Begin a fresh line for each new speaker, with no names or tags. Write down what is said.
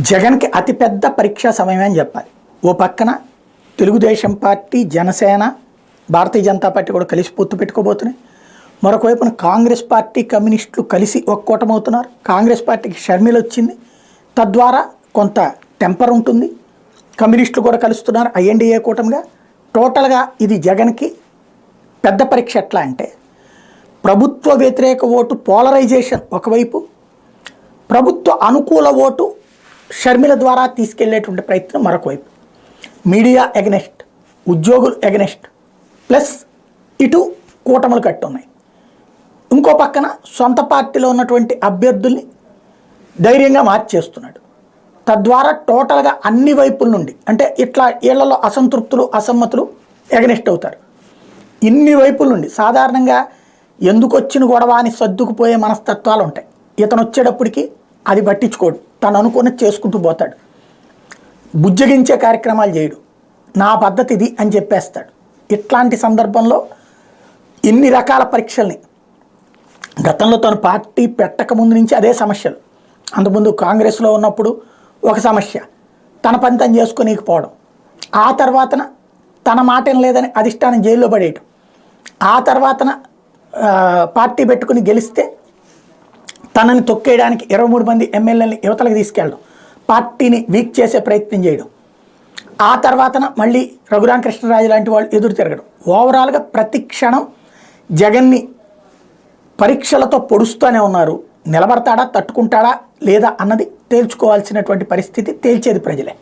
జగన్కి అతిపెద్ద పరీక్షా సమయం అని చెప్పాలి. ఓ పక్కన తెలుగుదేశం పార్టీ, జనసేన, భారతీయ జనతా పార్టీ కూడా కలిసి పొత్తు పెట్టుకోబోతున్నాయి. మరొక వైపున కాంగ్రెస్ పార్టీ, కమ్యూనిస్టులు కలిసి ఒక్కోటమవుతున్నారు. కాంగ్రెస్ పార్టీకి షర్మిల వచ్చింది, తద్వారా కొంత టెంపర్ ఉంటుంది. కమ్యూనిస్టులు కూడా కలుస్తున్నారు ఐఎన్డీఏ కూటమిగా. టోటల్గా ఇది జగన్కి పెద్ద పరీక్ష. ఎట్లా అంటే ప్రభుత్వ వ్యతిరేక ఓటు పోలరైజేషన్ ఒకవైపు, ప్రభుత్వ అనుకూల ఓటు షర్మిల ద్వారా తీసుకెళ్లేటువంటి ప్రయత్నం మరొక వైపు. మీడియా ఎగనెస్ట్, ఉద్యోగులు ఎగనెస్ట్, ప్లస్ ఇటు కూటములు కట్టున్నాయి. ఇంకో పక్కన సొంత పార్టీలో ఉన్నటువంటి అభ్యర్థుల్ని ధైర్యంగా మార్చేస్తున్నాడు. తద్వారా టోటల్గా అన్ని వైపుల నుండి, అంటే ఇట్లా వీళ్ళలో అసంతృప్తులు, అసమ్మతులు ఎగనెస్ట్ అవుతారు. ఇన్ని వైపుల నుండి సాధారణంగా ఎందుకు వచ్చిన గొడవ అని సర్దుకుపోయే మనస్తత్వాలు ఉంటాయి. ఇతను వచ్చేటప్పటికి అది పట్టించుకోడు, తను అనుకున్నది చేసుకుంటూ పోతాడు. బుజ్జగించే కార్యక్రమాలు చేయడు, నా పద్ధతి ఇది అని చెప్పేస్తాడు. ఇట్లాంటి సందర్భంలో ఇన్ని రకాల పరీక్షల్ని గతంలో తను పార్టీ పెట్టక ముందు నుంచి అదే సమస్యలు. అంతకుముందు కాంగ్రెస్లో ఉన్నప్పుడు ఒక సమస్య, తన పని తను చేసుకోనీకపోవడం. ఆ తర్వాతన తన మాట లేదని అధిష్టానం జైల్లో పడేయటం. ఆ తర్వాతన పార్టీ పెట్టుకుని గెలిస్తే తనని తొక్కేయడానికి 23 మంది ఎమ్మెల్యేలని యువతలకు తీసుకెళ్ళడం, పార్టీని వీక్ చేసే ప్రయత్నం చేయడం. ఆ తర్వాతన మళ్ళీ రఘురామకృష్ణరాజు లాంటి వాళ్ళు ఎదురు తిరగడం. ఓవరాల్గా ప్రతి క్షణం జగన్ని పరీక్షలతో పొడుస్తూనే ఉన్నారు. నిలబడతాడా, తట్టుకుంటాడా లేదా అన్నది తేల్చుకోవాల్సినటువంటి పరిస్థితి. తేల్చేది ప్రజలే.